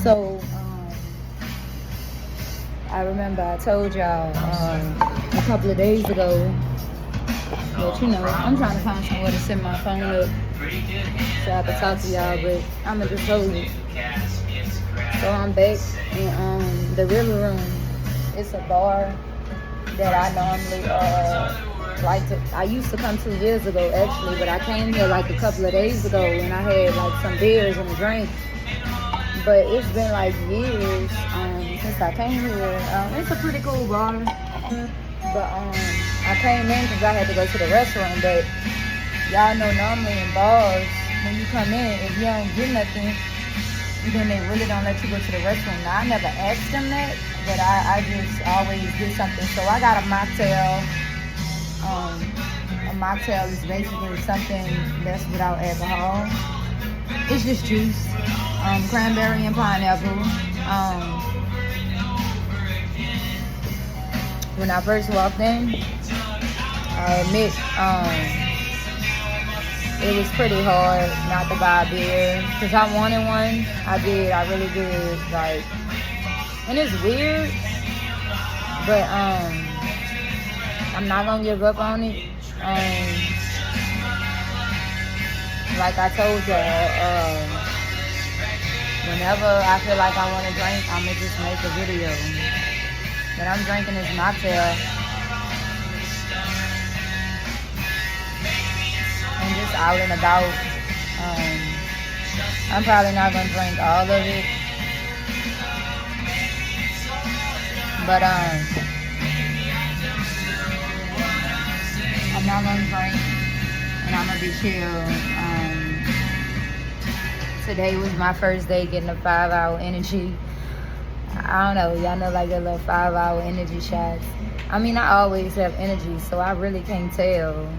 So, I remember I told y'all a couple of days ago that, I'm trying to find somewhere to set my phone up so I can talk to y'all, but I'm going to just hold it. So I'm back in the River Room. It's a bar that I normally I used to come 2 years ago actually, but I came here like a couple of days ago and I had like some beers and a drink. But it's been like years since I came here. It's a pretty cool bar. But I came in because I had to go to the restaurant. But y'all know normally in bars, when you come in, if you don't get nothing, then they really don't let you go to the restaurant. Now, I never asked them that, but I just always get something. So I got a mocktail. A mocktail is basically something that's without alcohol. It's just juice. Cranberry and pineapple. When I first walked in, I admit it was pretty hard not to buy a beer because I wanted one. I really did. Like, and it's weird, but I'm not gonna give up on it. Like I told y'all, whenever I feel like I want to drink, I'ma just make a video. But I'm drinking this mocktail. And just out and about. I'm probably not gonna drink all of it. But I'm not gonna drink and I'm gonna be chill. Today was my first day getting a 5-hour energy. I don't know, y'all know like the little 5-hour energy shots. I mean, I always have energy, so I really can't tell.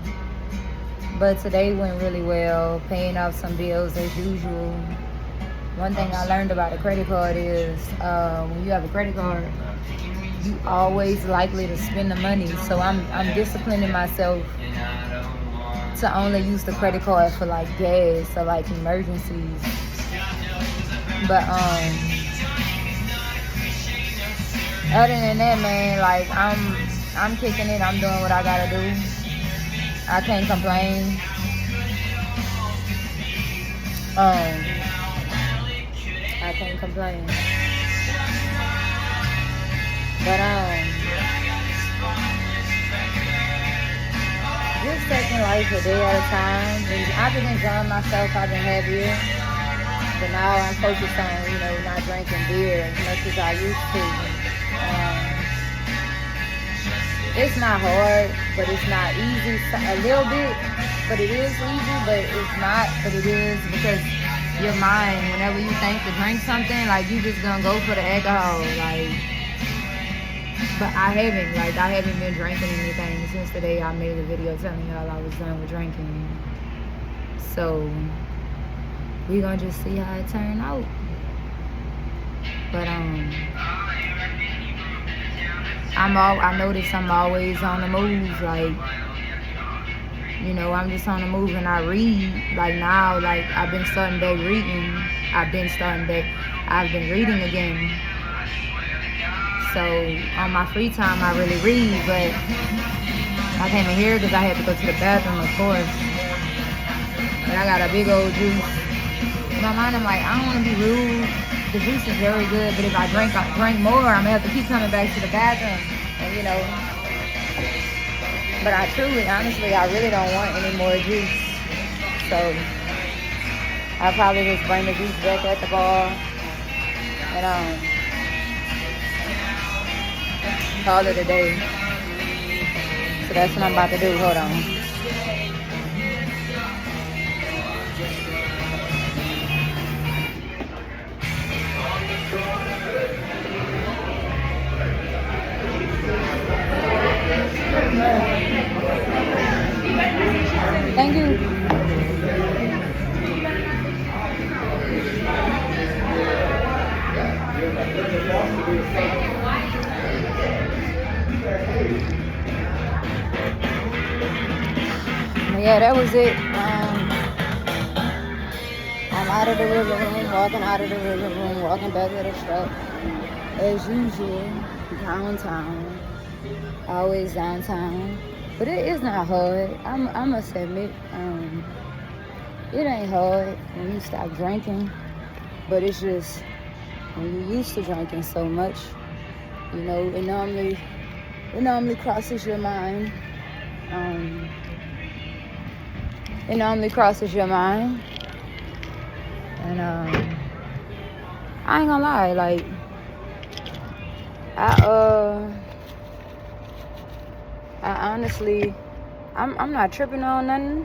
But today went really well, paying off some bills as usual. One thing I learned about a credit card is when you have a credit card, you always likely to spend the money. So I'm disciplining myself to only use the credit card for like gas or like emergencies. But other than that, man, like I'm kicking it. I'm doing what I gotta do. I can't complain. I can't complain. But just taking life a day at a time. I've been enjoying myself. I've been happier. But now I'm focused on, not drinking beer as much as I used to. It's not hard, but it's not easy. A little bit, but it is easy, but it's not, but it is because your mind, whenever you think to drink something, like you just gonna go for the alcohol, like. But I haven't been drinking anything since the day I made the video telling y'all I was done with drinking. So we gonna just see how it turn out. But I notice I'm always on the move. Like, I'm just on the move and I read. Like now, like I've been starting back reading. I've been reading again. So on my free time, I really read, but I came in here because I had to go to the bathroom, of course. And I got a big old juice. In my mind, I'm like, I don't want to be rude. The juice is very good, but if I drink more, I'm gonna have to keep coming back to the bathroom. And but honestly, I really don't want any more juice. So I'll probably just bring the juice back at the bar and call it a day. So that's what I'm about to do. Hold on. Thank you. Yeah, that was it. out of the river room, walking out of the river room, walking back to the truck. As usual, downtown. Always downtown. But it is not hard. I must admit, it ain't hard when you stop drinking. But it's just when you used to drinking so much, you know, it normally crosses your mind. It normally crosses your mind. And I ain't gonna lie, like I honestly, I'm not tripping on nothing,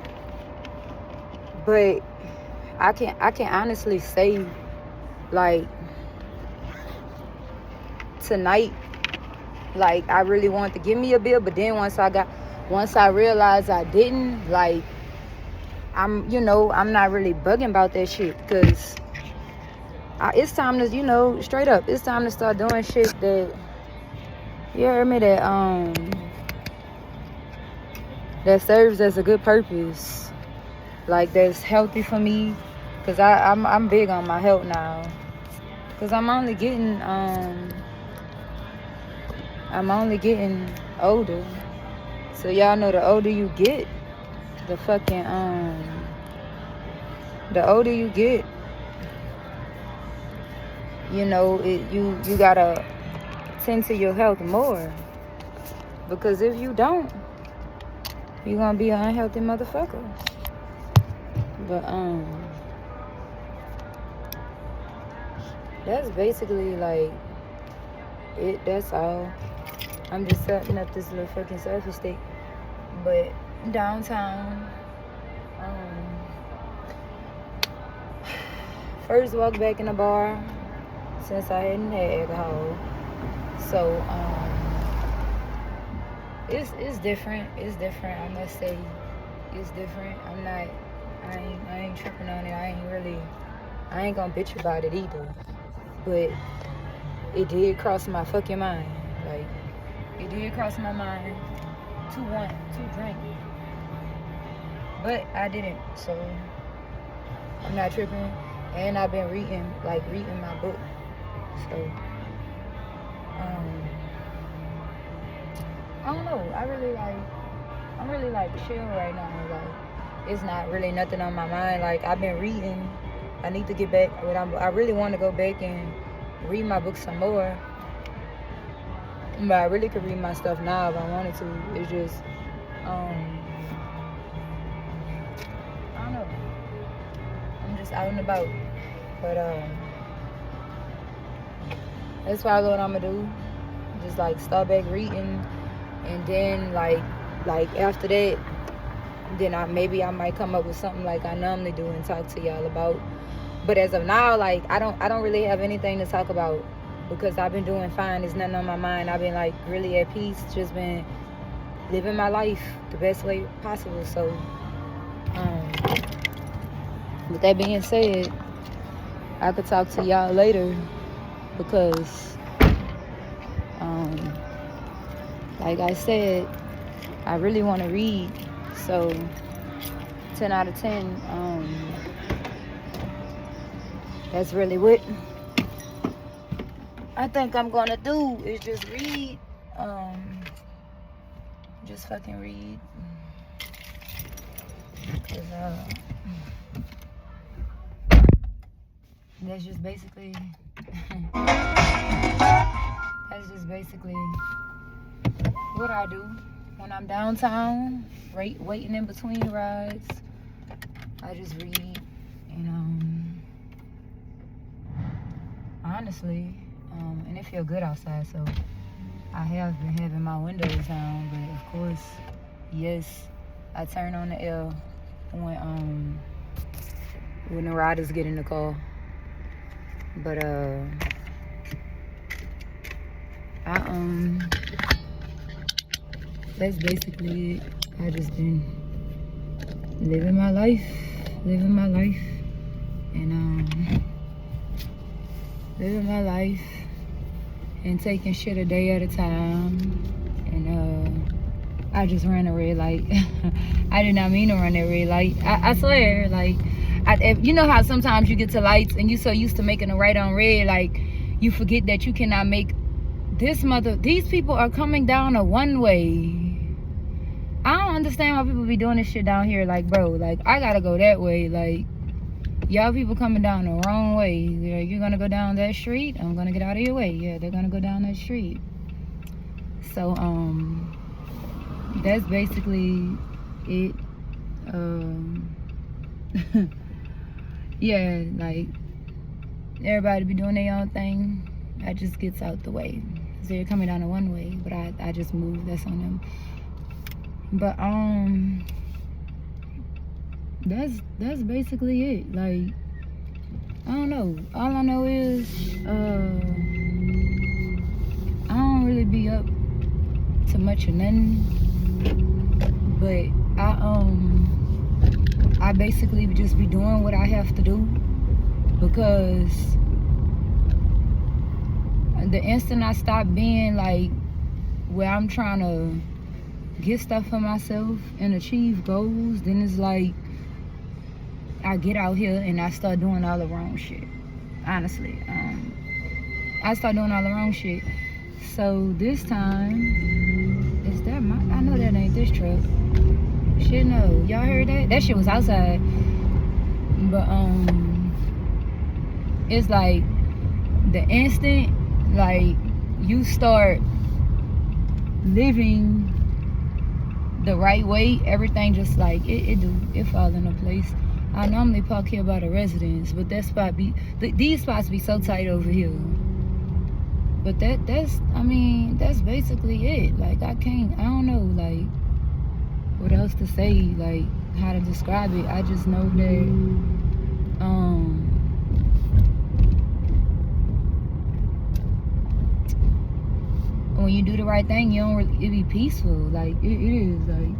but I can honestly say, like, tonight, like, I really wanted to give me a bill, but then once I realized I didn't, like, I'm not really bugging about that shit, because it's time to, straight up, it's time to start doing shit that, you heard me, that serves as a good purpose, like, that's healthy for me, because I'm big on my health now, because I'm only getting older. So y'all know, the older you get, the older you get, you gotta tend to your health more, because if you don't, you're gonna be an unhealthy motherfucker. But that's basically like it. That's all. I'm just setting up this little fucking selfie stick. But downtown, first walk back in the bar since I hadn't had alcohol. So it's different. It's different. I must say, it's different. I ain't tripping on it. I ain't gonna bitch about it either. But it did cross my fucking mind. Like, it did cross my mind to drink. But I didn't, so I'm not tripping. And I've been reading my book. So I don't know. I'm really chill right now. Like, it's not really nothing on my mind. Like, I've been reading. I need to get back. I really want to go back and read my book some more. But I really could read my stuff now if I wanted to. It's just, I don't know. I'm just out and about. But that's probably what I'm gonna do. Just like start back reading, and then like after that, then I might come up with something like I normally do and talk to y'all about. But as of now, like, I don't really have anything to talk about, because I've been doing fine. There's nothing on my mind. I've been like really at peace, just been living my life the best way possible. So with that being said, I could talk to y'all later, because like I said, I really want to read. So 10 out of 10, that's really what I think I'm gonna do, is just read. Just fucking read. 'Cause that's just basically what I do when I'm downtown, waiting in between rides. I just read, and honestly, and it feel good outside, so I have been having my windows down. But of course, yes, I turn on the air when the riders get in the car. But that's basically it. I just been living my life, and living my life and taking shit a day at a time. And I just ran a red light. I did not mean to run that red light. I swear, like, If, you know how sometimes you get to lights and you so used to making a right on red, like you forget that you cannot make these people are coming down a one way. I don't understand why people be doing this shit down here. Like, bro, like I gotta go that way. Like, y'all people coming down the wrong way. You're gonna go down that street, I'm gonna get out of your way. Yeah, they're gonna go down that street. So that's basically it. Yeah, like everybody be doing their own thing. That just gets out the way. So they're coming down the one way, but I just moved. That's on them. But that's basically it. Like, I don't know. All I know is I don't really be up to much of nothing. But I basically just be doing what I have to do, because the instant I stop being like where I'm trying to get stuff for myself and achieve goals, then it's like I get out here and I start doing all the wrong shit. Honestly, I start doing all the wrong shit. So this time, is that I know that ain't this truck. Shit, no. Y'all heard that? That shit was outside. But it's like the instant like you start living the right way, everything just like it fall into place. I normally park here by the residence, but that spot these spots be so tight over here. But that's basically it. Like I don't know like what else to say, like how to describe it. I just know that when you do the right thing, you don't really, it be peaceful. Like it is, like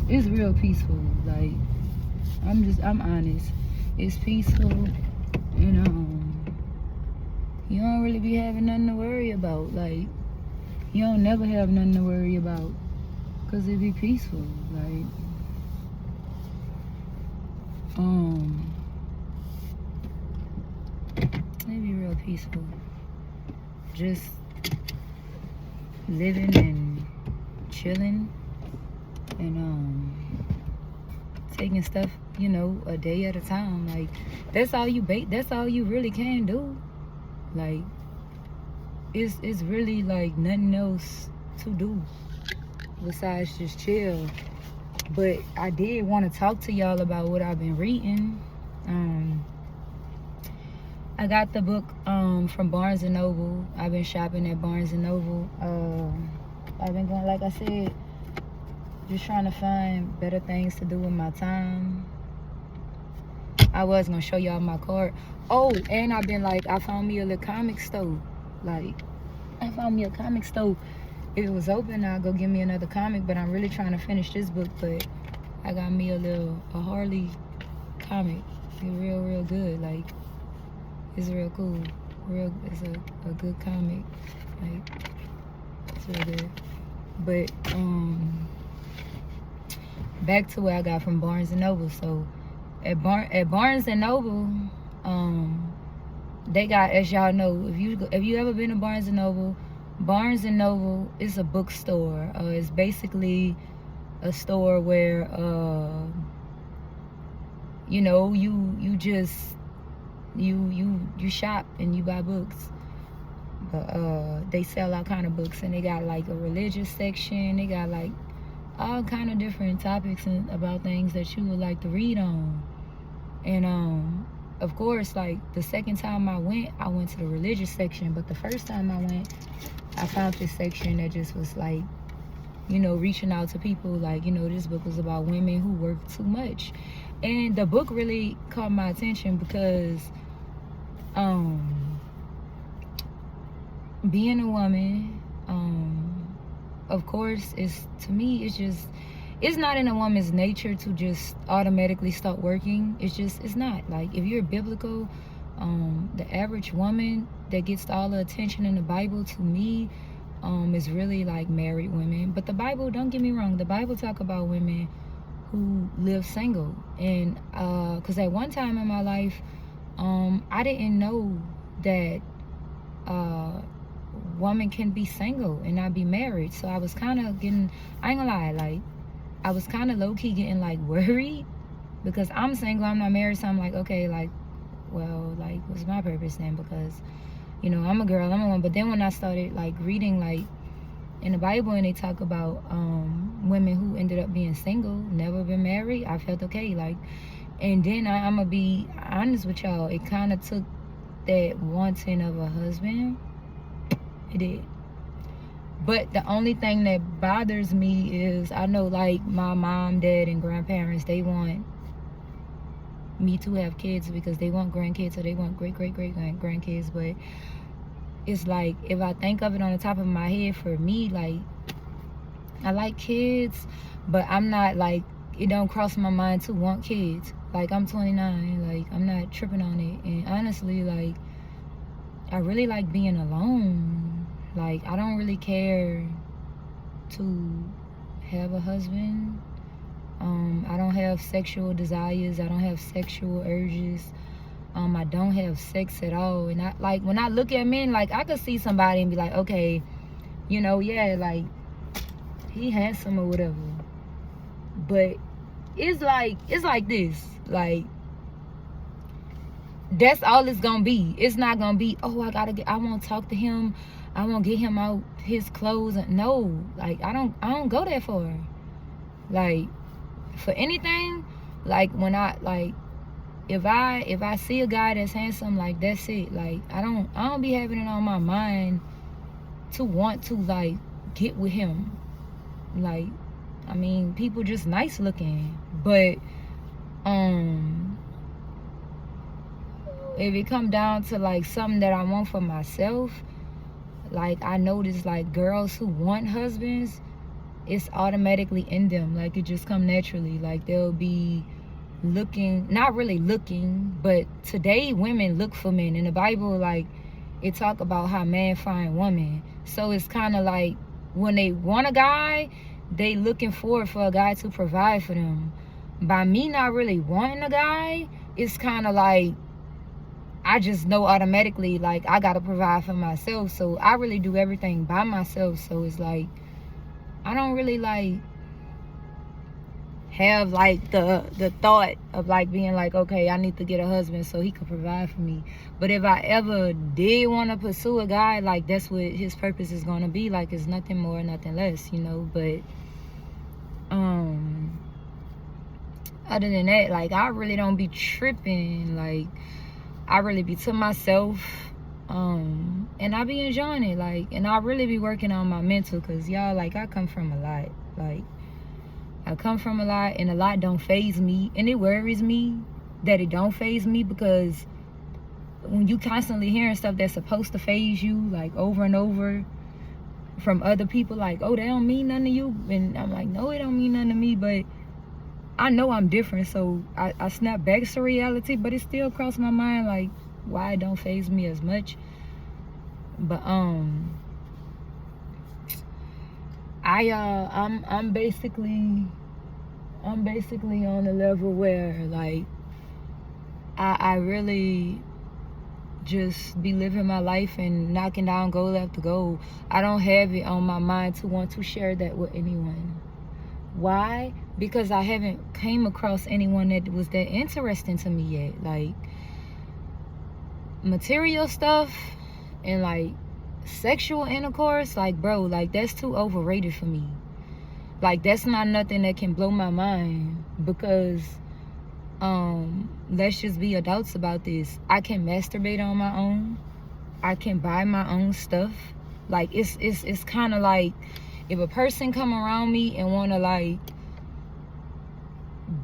it's real peaceful. Like I'm honest, it's peaceful. You don't really be having nothing to worry about. Like you don't never have nothing to worry about, cause it be peaceful. Like it be real peaceful. Just living and chilling and taking stuff, a day at a time. Like that's all you really can do. Like it's really like nothing else to do besides just chill. But I did want to talk to y'all about what I've been reading. I got the book from Barnes & Noble. I've been shopping at Barnes & Noble. I've been going, like I said, just trying to find better things to do with my time. I was going to show y'all my card. Oh, and I've been like, I found me a little comic store. Like, I found me a comic store. If it was open, I'll go get me another comic, but I'm really trying to finish this book. But I got me a Harley comic. It's real good. Like, it's real cool. It's a good comic. Like, it's real good. But back to what I got from Barnes & Noble. So at Barnes & Noble, they got, as y'all know, if you ever been to Barnes & Noble is a bookstore. It's basically a store where you shop and you buy books. But they sell all kind of books, and they got like a religious section. They got like all kind of different topics and about things that you would like to read on. And of course, like the second time I went to the religious section, but the first time I went, I found this section that just was like, reaching out to people. Like, this book was about women who work too much. And the book really caught my attention because being a woman, of course, it's not in a woman's nature to just automatically start working. It's not. Like, if you're biblical, the average woman that gets all the attention in the Bible, to me, is really like married women. But the Bible, don't get me wrong, the Bible talk about women who live single. And because at one time in my life, I didn't know that woman can be single and not be married. So I was kind of getting, I ain't gonna lie, like I was kind of low-key getting like worried, because I'm single, I'm not married. So I'm like, okay, like, well, like, what's my purpose then? Because, you know, I'm a girl, I'm a woman. But then when I started like reading like in the Bible, and they talk about women who ended up being single, never been married, I felt okay. Like, and then I'm gonna be honest with y'all, it kind of took that wanting of a husband. It did. But the only thing that bothers me is, I know like my mom, dad, and grandparents, they want me to have kids because they want grandkids, or they want great grandkids. But it's like, if I think of it on the top of my head, for me, like, I like kids, but I'm not like, it don't cross my mind to want kids. Like, I'm 29, like, I'm not tripping on it. And honestly, like, I really like being alone. Like, I don't really care to have a husband. I don't have sexual desires. I don't have sexual urges. I don't have sex at all. And I, like, when I look at men, like, I could see somebody and be like, okay, you know, yeah, like, he handsome or whatever. But it's like this. Like, that's all it's gonna be. It's not gonna be, oh, I won't talk to him, I won't get him out his clothes. No, like, I don't go that far. Like, for anything, like, when I, like, if I see a guy that's handsome, like, that's it. Like, I don't be having it on my mind to want to, like, get with him. Like, I mean, people just nice looking, but if it come down to like something that I want for myself, like, I notice like girls who want husbands, it's automatically in them. Like, it just come naturally. Like, they'll be looking, not really looking, but today women look for men. In the Bible, like, it talk about how man find woman. So it's kind of like, when they want a guy, they looking for a guy to provide for them. By me not really wanting a guy, it's kind of like, I just know automatically, like, I gotta provide for myself. So I really do everything by myself. So it's like, I don't really like have like the thought of like being like, okay, I need to get a husband so he could provide for me. But if I ever did want to pursue a guy, like, that's what his purpose is gonna be. Like, it's nothing more, nothing less, you know. But other than that, like, I really don't be tripping. Like, I really be to myself, and I be enjoying it. Like, and I really be working on my mental, because y'all, like, I come from a lot. Like, I come from a lot, and a lot don't faze me. And it worries me that it don't faze me, because when you constantly hearing stuff that's supposed to faze you, like, over and over from other people, like, oh, that don't mean nothing to you. And I'm like, no, it don't mean nothing to me. But I know I'm different, so I snap back to reality. But it still crossed my mind, like, why it don't faze me as much. But I'm basically on a level where, like, I really just be living my life and knocking down goal after goal. I don't have it on my mind to want to share that with anyone. Why? Because I haven't came across anyone that was that interesting to me yet. Like, material stuff and like sexual intercourse, like, bro, like, that's too overrated for me. Like, that's not nothing that can blow my mind, because let's just be adults about this. I can masturbate on my own. I can buy my own stuff. Like, it's kind of like, if a person come around me and want to, like,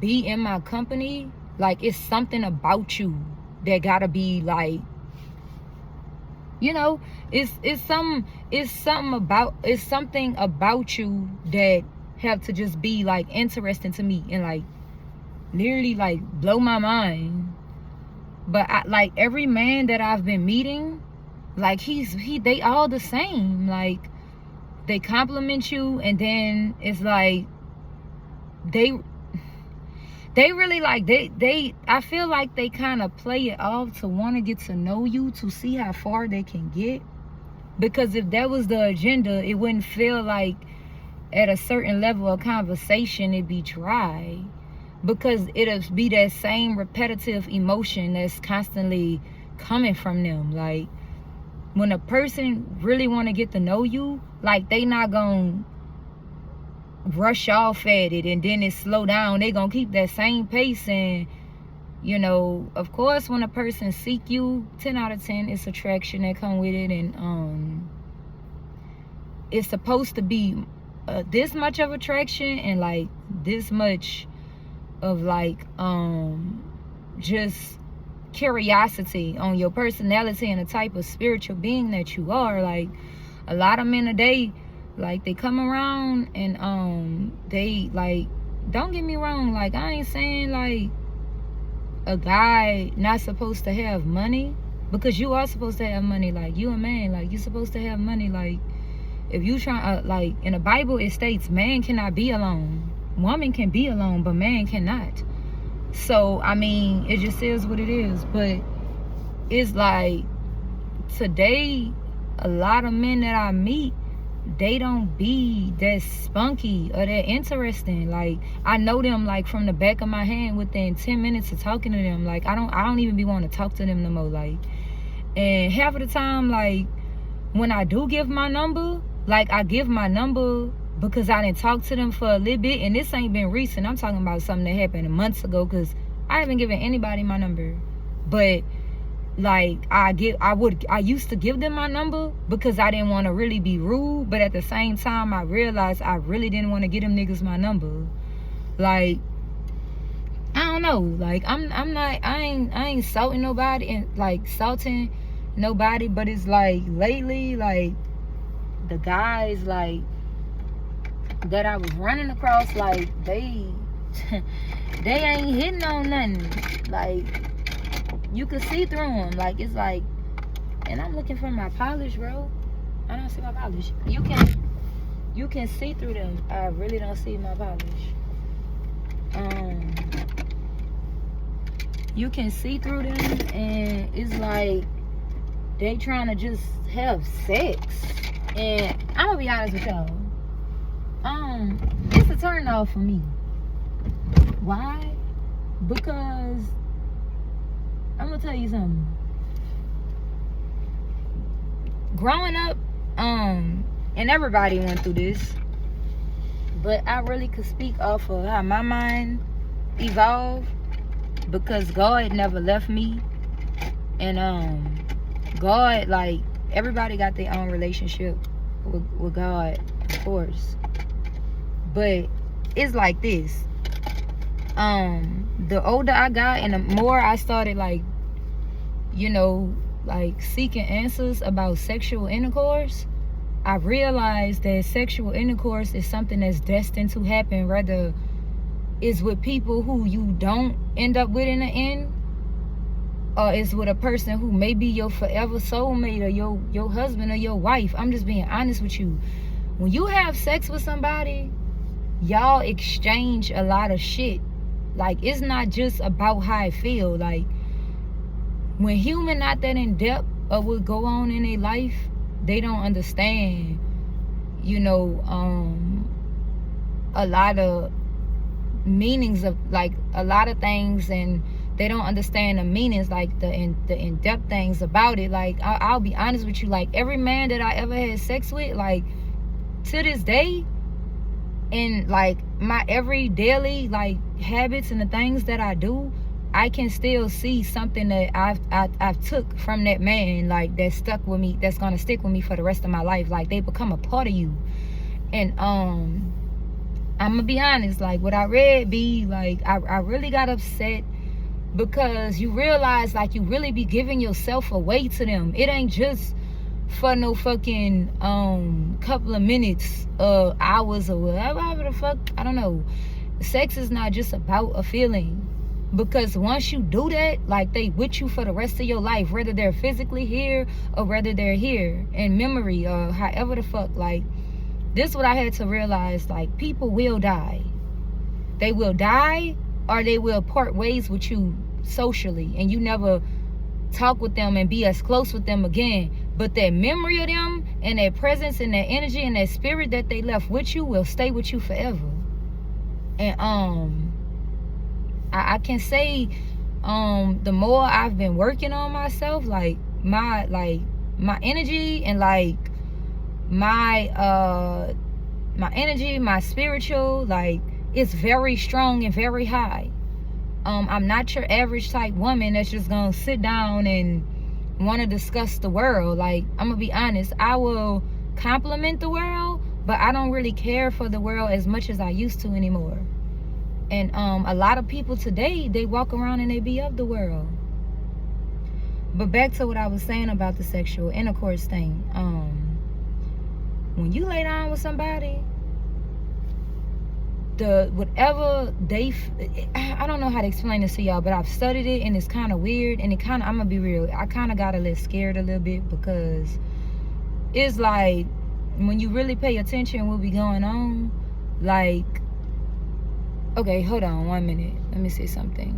be in my company, like, it's something about you that gotta be, like, you know, it's something about you that have to just be, like, interesting to me and, like, literally, like, blow my mind. But like, every man that I've been meeting, like, they all the same. Like, they compliment you, and then it's like, they really like, I feel like they kind of play it off to want to get to know you, to see how far they can get. Because if that was the agenda, it wouldn't feel like at a certain level of conversation it'd be dry, because it'll be that same repetitive emotion that's constantly coming from them. Like, when a person really want to get to know you, like, they not gonna rush off at it and then it slow down. They gonna keep that same pace. And you know, of course, when a person seek you, 10 out of 10, it's attraction that come with it. And it's supposed to be this much of attraction and like this much of like just curiosity on your personality and the type of spiritual being that you are. Like, a lot of men today, like, they come around and they, like, don't get me wrong, like, I ain't saying like a guy not supposed to have money, because you are supposed to have money. Like, you a man, like, you supposed to have money. Like, if you try, like, in the Bible it states man cannot be alone, woman can be alone, but man cannot. So I mean, it just is what it is. But it's like, today, a lot of men that I meet, they don't be that spunky or that interesting. Like, I know them like from the back of my hand within 10 minutes of talking to them. Like, I don't even be wanting to talk to them no more. Like, and half of the time, like, when I do give my number, like, I give my number because I didn't talk to them for a little bit. And this ain't been recent. I'm talking about something that happened months ago, because I haven't given anybody my number. But like, I used to give them my number because I didn't want to really be rude. But at the same time, I realized I really didn't want to give them niggas my number. Like, I don't know. Like, I ain't salting nobody and like salting nobody. But it's like, lately, like, the guys like that I was running across, like, they ain't hitting on nothing. Like, you can see through them. Like, it's like, and I'm looking for my polish, bro. I don't see my polish. You can see through them. I really don't see my polish. You can see through them, and it's like they trying to just have sex. And I'm gonna be honest with y'all. It's a turn off for me. Why? Because I'm gonna tell you something. Growing up, and everybody went through this, but I really could speak off of how my mind evolved, because God never left me. And God, like, everybody got their own relationship with God, of course. But it's like this. The older I got and the more I started, like, you know, like, seeking answers about sexual intercourse, I realized that sexual intercourse is something that's destined to happen, whether it's with people who you don't end up with in the end, or it's with a person who may be your forever soulmate, or your husband or your wife. I'm just being honest with you. When you have sex with somebody, y'all exchange a lot of shit. Like, it's not just about how I feel. Like, when human not that in depth of what go on in their life, they don't understand, you know, a lot of meanings of, like, a lot of things, and they don't understand the meanings, like the in-depth things about it. Like, I'll be honest with you, like, every man that I ever had sex with, like, to this day, in like my every daily like habits and the things that I do, I can still see something that I've took from that man, like, that stuck with me, that's gonna stick with me for the rest of my life. Like, they become a part of you. And I'm gonna be honest, like, what I read be like, I really got upset, because you realize, like, you really be giving yourself away to them. It ain't just for no fucking couple of minutes, hours, or whatever the fuck, I don't know. Sex is not just about a feeling, because once you do that, like, they with you for the rest of your life, whether they're physically here or whether they're here in memory, or however the fuck. Like, this is what I had to realize. Like, people will die. They will die, or they will part ways with you socially, and you never talk with them and be as close with them again. But that memory of them and that presence and that energy and that spirit that they left with you will stay with you forever. And I can say the more I've been working on myself, like my energy and like my energy, my spiritual, like, it's very strong and very high. I'm not your average type woman that's just gonna sit down and want to discuss the world. Like, I'm gonna be honest, I will compliment the world, but I don't really care for the world as much as I used to anymore. And a lot of people today, they walk around and they be of the world. But back to what I was saying about the sexual intercourse thing. When you lay down with somebody, whatever they, I don't know how to explain this to y'all, but I've studied it and it's kind of weird, and I'm gonna be real, I kind of got a little scared a little bit, because it's like, when you really pay attention what be going on, like, okay, hold on 1 minute, let me say something.